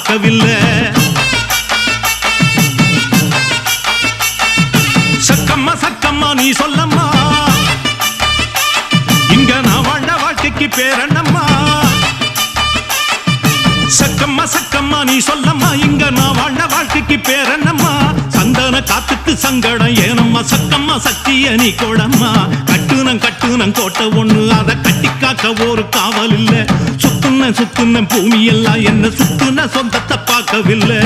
பார்க்கவில்லை. சக்கம்மா சக்கம்மா நீ சொல்லம்மா, இங்க நான் வாழ்ந்த வாழ்க்கைக்கு பேரண்ணம்மா. சக்கம்மா சக்கம்மா நீ சொல்லம்மா, இங்க நான் வாழ்ந்த வாழ்க்கைக்கு பேரண்ணம்மா. சந்தன காத்துக்கு சங்கடம் ஏனம்மா, சக்கம்மா சக்திய நீ கோடம்மா. கட்டுனம் கோட்டை ஒண்ணு, அதை கட்டி காக்க ஒரு காவல் இல்ல. சுத்துன பூமி எல்லாம் என்ன சுத்துன சொந்தத்தை பார்க்கவில்லை.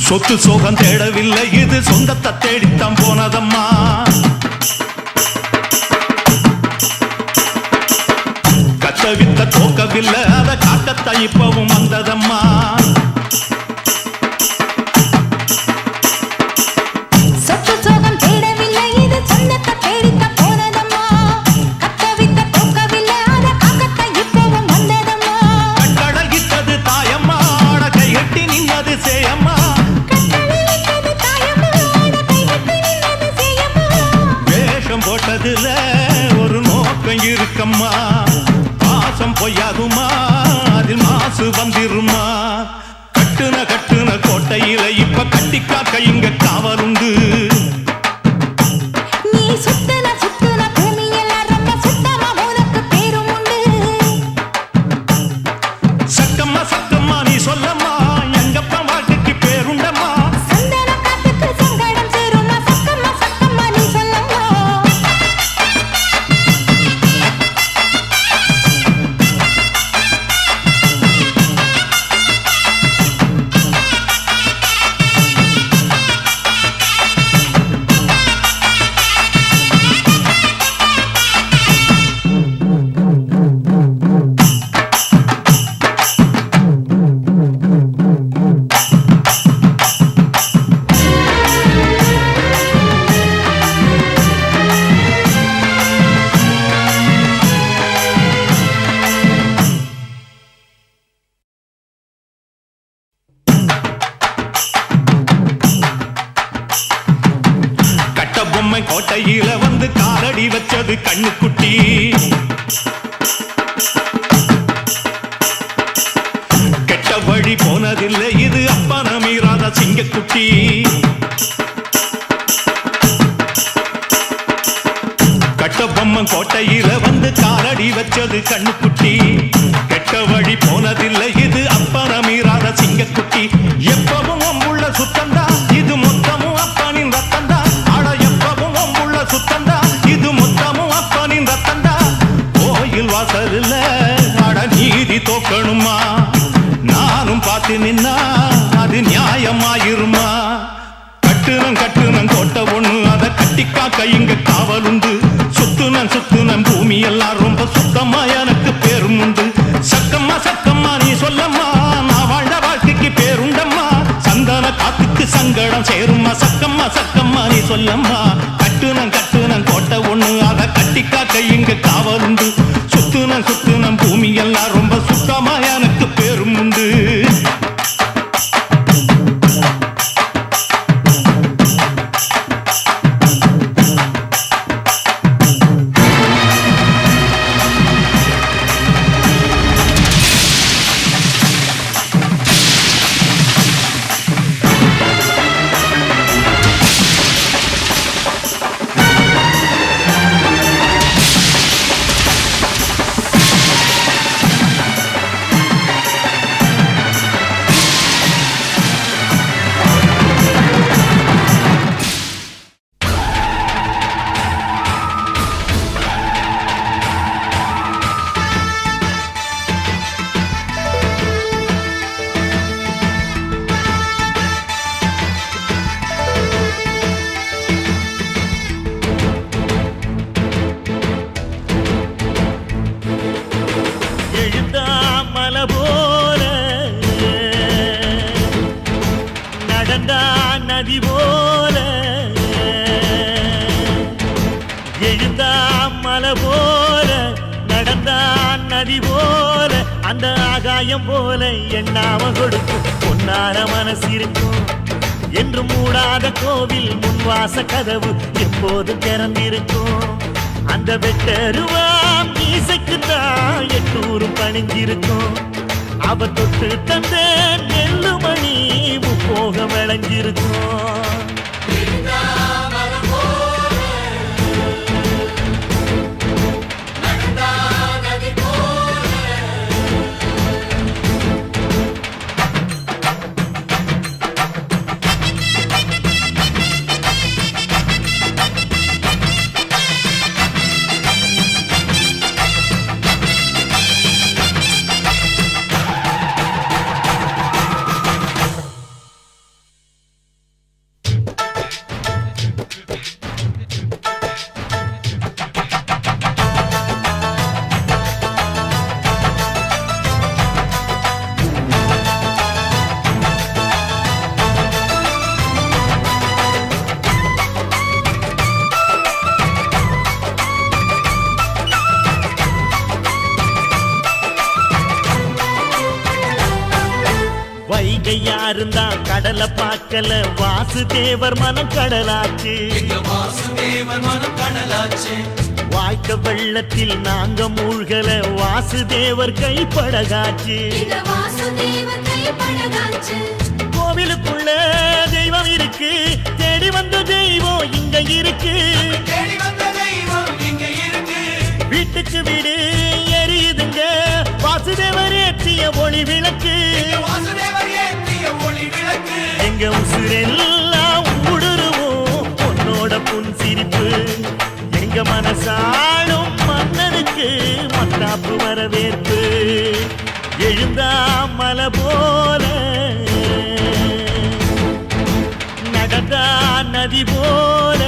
சொத்து சோகம் தேடவில்லை, இது சொந்தத்தை தேடித்தான் போனதம்மா. கத்தவித்த தோக்கவில்லை, அதை காக்கத்தான் இப்பவும் வந்ததம்மா. ஒரு நோக்கம் இருக்கம்மா, பாசம் பொய்யாகுமா, அதில் மாசு வந்திருமா. கட்டுன கோட்டையில இப்ப கட்டி காக்க இங்க காவலுண்டு. சக்கம்மா சக்கம்மா நீ சொல்லம்மா, எங்கப்பா வாழ்க்கைக்கு பேருண்டம்மா. கோட்டையில வந்து காலடி வச்சது கண்ணுக்குட்டி. கெட்ட வழி போனதில்லை, இது அப்பன மீறாத சிங்கக்குட்டி. கட்டபொம்மன் கோட்டையில வந்து காலடி வச்சது கண்ணுக்குட்டி. கெட்ட வழி போனதில்லை, இது அப்பன மீறாத சிங்கக்குட்டி. எப்பவும் உள்ள சுத்தந்தா, இது மொத்தமும் அப்பனின் ரத்தந்தா. சுத்தந்தா, இது மொத்தமும் அப்பனின் ரத்தந்தா. கோயில் வாசல்ல அட நீதி தோக்கணுமா, நானும் பார்த்து நின்னா அது நியாயமாயிருமா. கட்டுனம் கோட்டை ஒண்ணு, அதை கட்டி காக்க இங்க காவலுண்டு. சுத்துனம் பூமி எல்லாம் ரொம்ப சுத்தமா, எனக்கு பேரும் உண்டு. சக்கம்மா சக்கம்மா நீ சொல்லம்மா, நான் வாழ்ந்த வாழ்க்கைக்கு பேருண்டம்மா. சந்தன காத்துக்கு சங்கடம் சேருமா, சக்கம்மா சக்கம்மா நீ சொல்லம்மா. கட்டுனம் கோட்டை ஒண்ணு, அதை கட்டி காக்க இங்க காவலுண்டு. சுத்துனம் பூமி எல்லாம் ரொம்ப சுத்தமா, எனக்கு பேரும் உண்டு. மலை போல நடந்தா நதி போல எழுந்தா மலை போல நடந்தா நதி போல அந்த ஆகாயம் போல எண்ணாம கொடுக்கும் பொன்னார மனசு இருக்கும் என்று மூடாத கோவில் முன்வாச கதவு எப்போது திறந்திருக்கும் அந்த வெட்டருவாம் மீசைக்குத்தான் எட்டூரும் பணிஞ்சிருக்கும் அவ தொட்டு தந்த நெல்லுமணி முப்போக விளைஞ்சிருக்கும் யாருந்தா கடலை பார்க்கல வாசுதேவர் மனம் கடலாச்சு வாய்க்க வெள்ளத்தில் நாங்க மூழ்கல வாசுதேவர் கைப்படகாச்சு கோவிலுக்குள்ள தெய்வம் இருக்கு தேடி வந்த தெய்வம் இங்க இருக்கு வீட்டுக்கு வீடு எரியுதுங்க வாசுதேவர் ஏற்றிய ஒளி விளக்கு எங்க உசுரெல்லாம் ஊடுருவோம் உன்னோட புன் சிரிப்பு எங்க மனசாலும் மன்னனுக்கு மத்தாப்பு வரவேற்பு எழுந்தா மலை போல நடந்தா நதி போல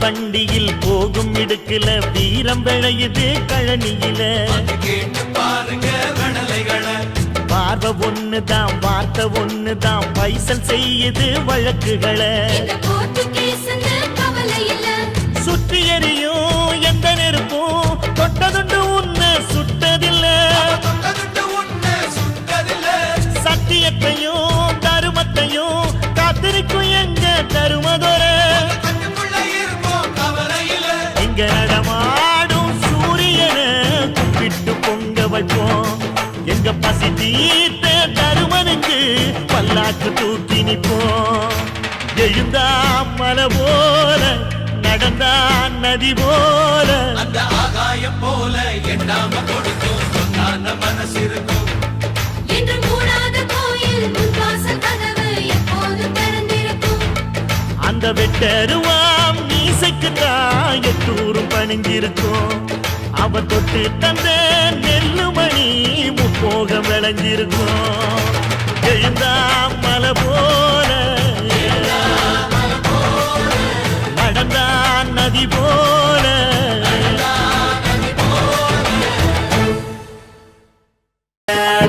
வண்டியில் போகும் இடுக்குல வீரம் விளையுது கழனியில பார்வை ஒண்ணுதான் வார்த்தை ஒண்ணுதான் பைசல் செய்யுது வழக்குகளை சுற்றி எறியும் எந்த நெருப்பும் தொட்டதுண்டு உன்னை சுட்டதில்லை சத்தியத்தையும் தருமத்தையும் காத்திருக்கும் எங்க தருமதொர இங்க நடமாடும் சூரியனை கும்பிட்டு பொங்க வைப்போம் எங்க பசி தீர்த்த தருமனுக்கு பல்லாக்கு தூக்கி நிப்போம் எழுந்தா மலை போல நடந்தா நதி போல அந்த ஆகாயம் போல எண்ணாம கொடுக்கும் சொன்னான மனசு இருக்கும் என்று மூடாத கோயில் முன்வாசல் கதவு எப்போது திறந்திருக்கும் அந்த வெட்டருவாம் மீசைக்குத்தான் எட்டூரும் பணிஞ்சிருக்கும் அவ தொட்டு தந்த நெல்லுமணி முப்போக விளைஞ்சிருக்கும் எழுந்தா மலை போல நடந்தா நதி போல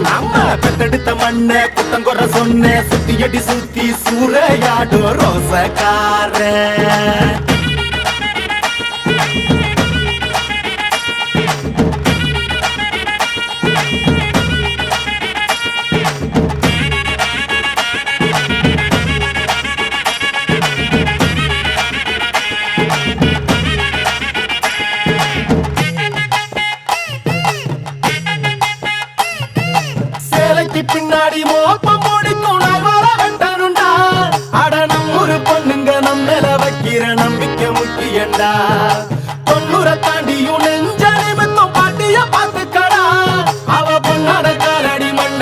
நம்ம பெத்தெடுத்த மண்ண குத்தங்கொற சொன்ன சுத்தியடி சுத்தி சூறையாடு ரோசக்கார பின்னாடி மோப்பம் முடிக்கும் வர வெட்டனுண்டா அடனம் ஒரு பொண்ணுங்க நம்மள வைக்கிற நம்பிக்கை முக்கியண்டா 90 தாண்டியும் நெஞ்ச நிமித்தம் பாட்டிய பார்த்துக்கடா அவ பொண்ணாட காலடி மண்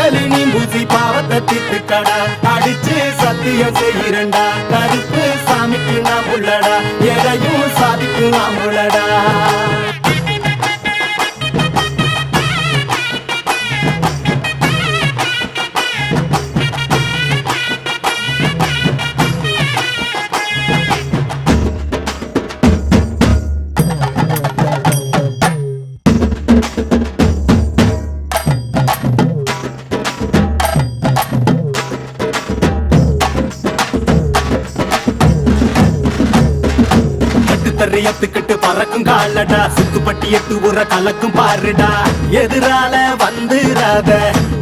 மாட்டடா அடிச்சு சத்தியம் செய்கிறண்டா கருப்பு சாமிக்கு நாம் உள்ளடா எதையும் சாதிக்கு நாம் உள்ளடா எத்துக்கிட்டு பறக்கும் காலடா சுத்துப்பட்டி எட்டு உர கலக்கும் பாருடா எதிரால வந்துராத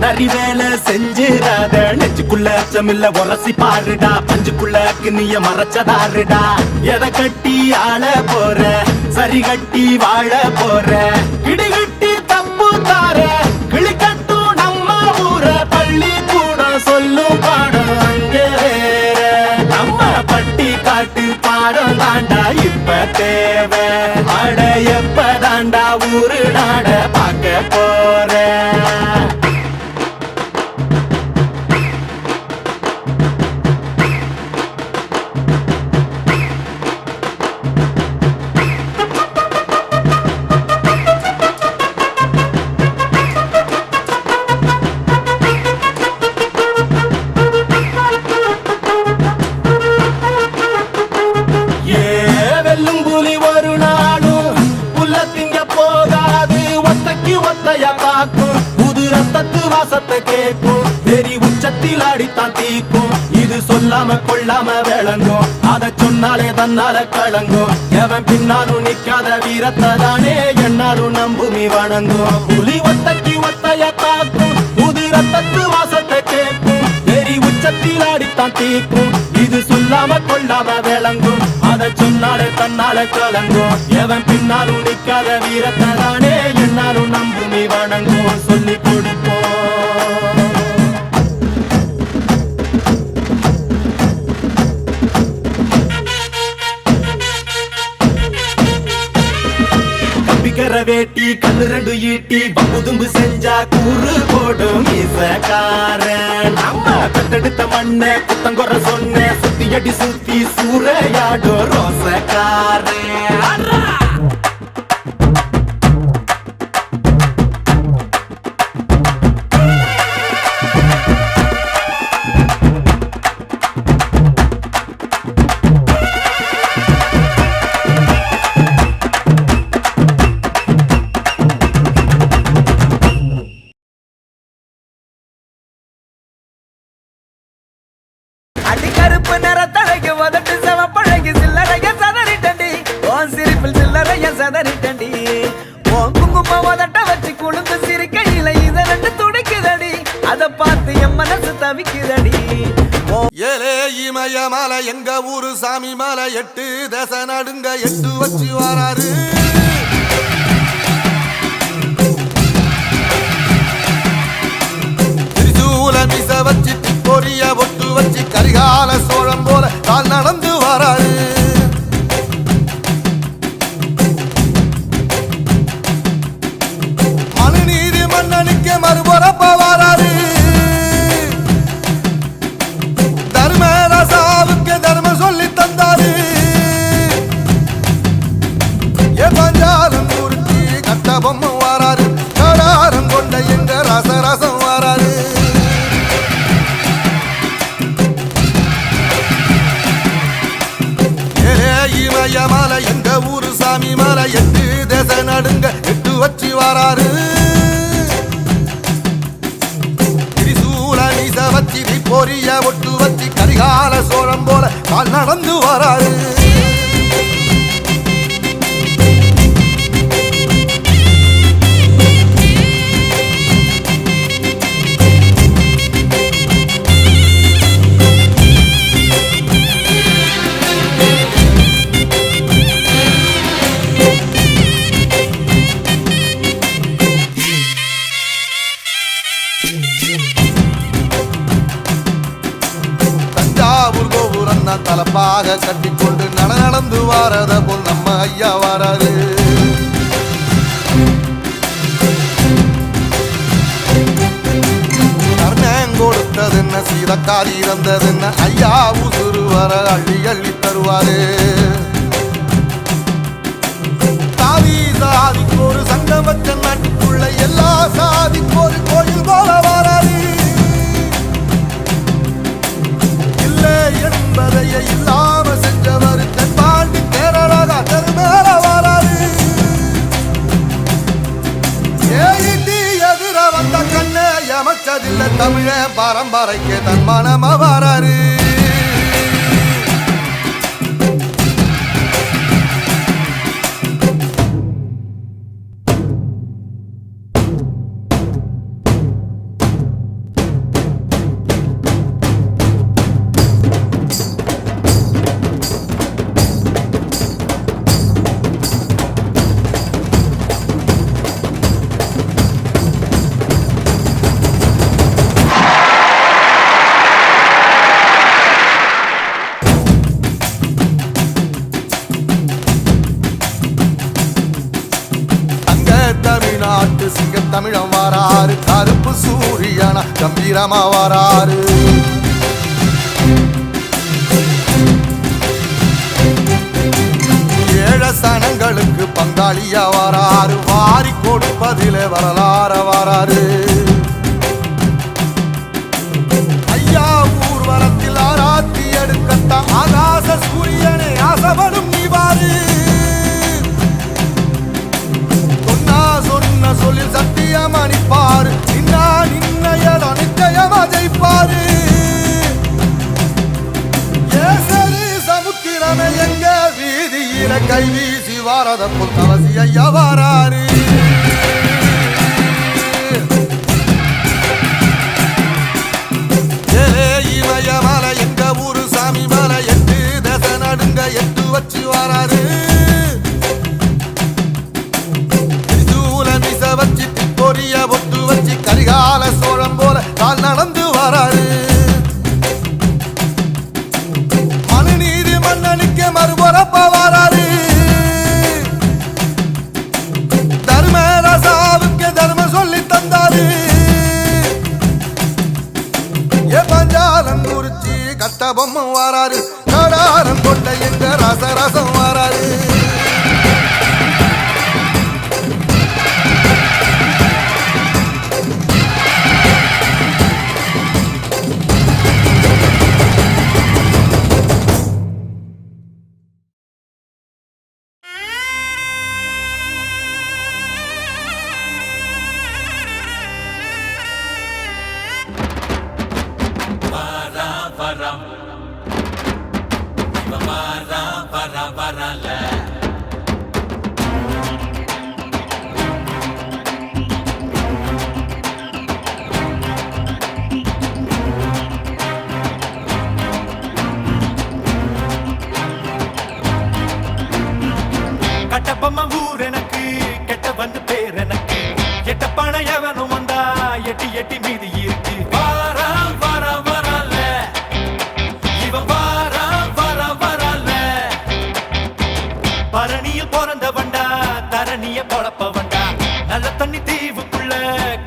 நரி வேலை செஞ்சிராத நெஞ்சுக்குள்ள அச்சமில்ல உரசி பாருடா பஞ்சுக்குள்ள கிண்ணிய மறைச்சதாருடா எதை கட்டி ஆள போற சரி கட்டி வாழ போற கிடிகட்டி தப்பு தார கிளி கட்டும் நம்ம ஊர பள்ளி கூட சொல்லும் பாடம் அங்கே வேற நம்ம பட்டி காட்டு பாடம் தாண்டா இப்ப தேவை அட எப்ப தாண்டா ஊரு நாட பார்க்க போற வாசத்தை கேட்கும் வெறி உச்சத்தில் அடித்தான் தீக்கும் இது சொல்லாம கொள்ளாம விளங்கும் அதை சொன்னாலே தன்னால கலங்கும் எவன் பின்னாலும் நிக்காத வீரத்தை தானே என்னாலும் நம்புமி வணங்கும் புலி ஒத்தைக்கு ஒத்தைய தாக்கும் புது ரத்தத்து வாசத்தை கேட்கும் வெறி உச்சத்தில் அடித்தான் தீக்கும் இது சொல்லாம கொள்ளாம விளங்கும் அதை சொன்னாலே தன்னால கலங்கும் எவன் பின்னாலும் நிக்காத வீரத்தை தானே என்னாலும் நம்புமி வணங்கும் சொல்லி கொடுப்போம் வேட்டி கண்ணு ரெண்டு ஈட்டி பம்புதும்பு செஞ்சா கூறு போடும் இசக்காரன் நம்ம கத்தெடுத்த மண்ண குத்தங்குற சொன்ன சுத்தி அடி சுத்தி சூறையாடும் ரோசக்காரன் கருப்பு நிறத்தழகு உதட்டு செவப்பழகு சில்லறைய சதறிட்டண்டி ஓன் சிரிப்பில் சில்லறைய சதறிட்டண்டி ஓன் குங்கும உதட்ட வச்சு குழுந்து சிரிக்கையில இத ரெண்டு துடிக்குதடி அத பார்த்து என் மனசு தவிக்குதடி ஏலே இமய மலை எங்க ஊரு சாமி மலை 8 தேச நடுங்க 8 வச்சு வராரு மிச வச்சு பொரிய ஒட்டு வச்சு கரிகால சோழம் போல கால் நடந்து வராரு மனுநீதி மன்னனுக்கு மறுபுறப்ப வராரு தர்மராசாவுக்கு தர்மம் சொல்லி தந்தாரு பஞ்சாலம் ஊருக்கு கட்ட பொம்மை வராரு கடாரம் கொண்ட எங்க ரசரசம் வராரு மலை எங்க ஊரு சாமி மலை 8 தேச நடுங்க 8 வச்சு வராரு திரிசூல மீச வச்சு பொரிய ஒட்டு வச்சு கரிகால சோழம் போல கால் நடந்து வராரு தலப்பாக கட்டிக்கொண்டு நடந்து வாரத போல் நம்ம ஐயா வாராரு கர்ணன் கொடுத்த வந்ததென்ன சீதக்காரி இறந்ததென்ன ஐயா உசுறு வர அள்ளி அள்ளி தருவாரு சாதி சாதிக்கு ஒரு சங்கம் வச்ச நாட்டுக்குள்ள எல்லா சாதிக்கு ஒரு கோயில் போல வராது இல்லை என்பதையே இல்லாம செஞ்சவர் தென்பாண்டி கேரளாக தெருமேல வராது ஏயிட்டி எதிர வந்த கண்ணே எமச்சதில்லை தமிழ பரம்பரைக்கு தன் மனம வராரு தமிழ்நாட்டு சிங்க தமிழம் வாராரு கருப்பு சூரியனா கம்பீரமா வாராரு ஏழ சனங்களுக்கு பங்காளியா வாராரு வாரி கொடுப்பதிலே வரலாற வாராரு ஐயா ஊர்வலத்தில் ஆராத்தி எடுக்கட்ட ஆகாச சூரியனை ஆசைப்படும் நீ வாரு சொன்ன சொல்லில் சத்தியம் அணிப்பாரு நின்னையட நிச்சயமா ஜெயிப்பாரு ஏசரி சமுத்திரமே எங்க வீதியில கை வீசி வாரத புத்தவசி ஐயா வாராரு இமய மலை எங்க ஊரு சாமி மலை எட்டு தச நடுங்க எட்டு வச்சு வாராரு வச்சு பொரிய பொட்டு வச்சு கரிகால சோழம் போல கால் நடந்து வராரு மனுநீதி மன்னனுக்கு மறுபுறப்ப வராரு தர்மராசாவுக்கு தர்மம் சொல்லி தந்தாரு ஏ பஞ்சாலம் குறிச்சி கட்ட பொம்மை வராரு கடாரம் கொண்ட எங்க ரசரசம் வராரு கட்டப்பம்மா ஊர் எனக்கு கெட்ட வந்து பேர் எனக்கு எட்ட பணம் எவனும் வந்தா எட்டி எட்டி மீதி இருக்கு வாரா வாரா வரல இவன் வாரா வாரா வரல பரணியில் பிறந்த வண்டா தரணிய பொழப்ப வண்டா நல்ல தண்ணி தீவுக்குள்ள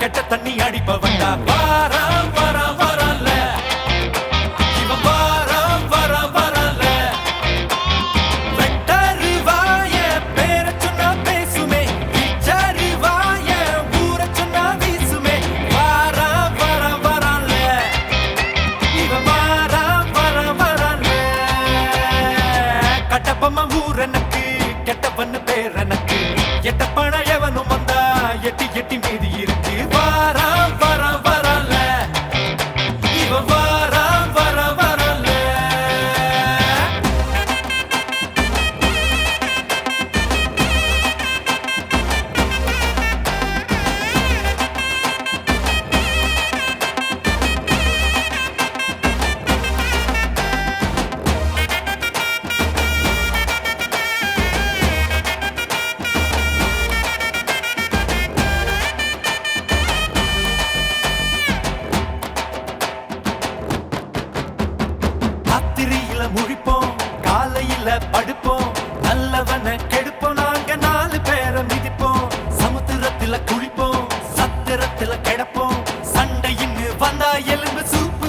கெட்ட தண்ணி அடிப்ப வண்டா வாரா வாரா வரல இவன் வாரா வாரா வரல வெட்டருவாய பேர சொன்னா பேசுமே விச்சருவாய ஊர சொன்னா வீசுமே வாரா வாரா வரல இவன் வாரா வாரா வரல கட்டப்பம்மா ஊர் எனக்கு கெட்டவன்னு பேர் எனக்கு எட்ட பணம் எவனும் வந்தா எட்டி எட்டி மீதி இருக்கு வாரா வாரா வரல இவன் வாரா வாரா வரல ராத்திரியில முழிப்போம் காலையில படுப்போம் நல்லவன கெடுப்போம் நாங்க 4 பேரை மிதிப்போம் சமுத்திரத்துல குளிப்போம் சத்திரத்துல கிடப்போம் சண்டையின்னு வந்தா எலும்பு சூப்பு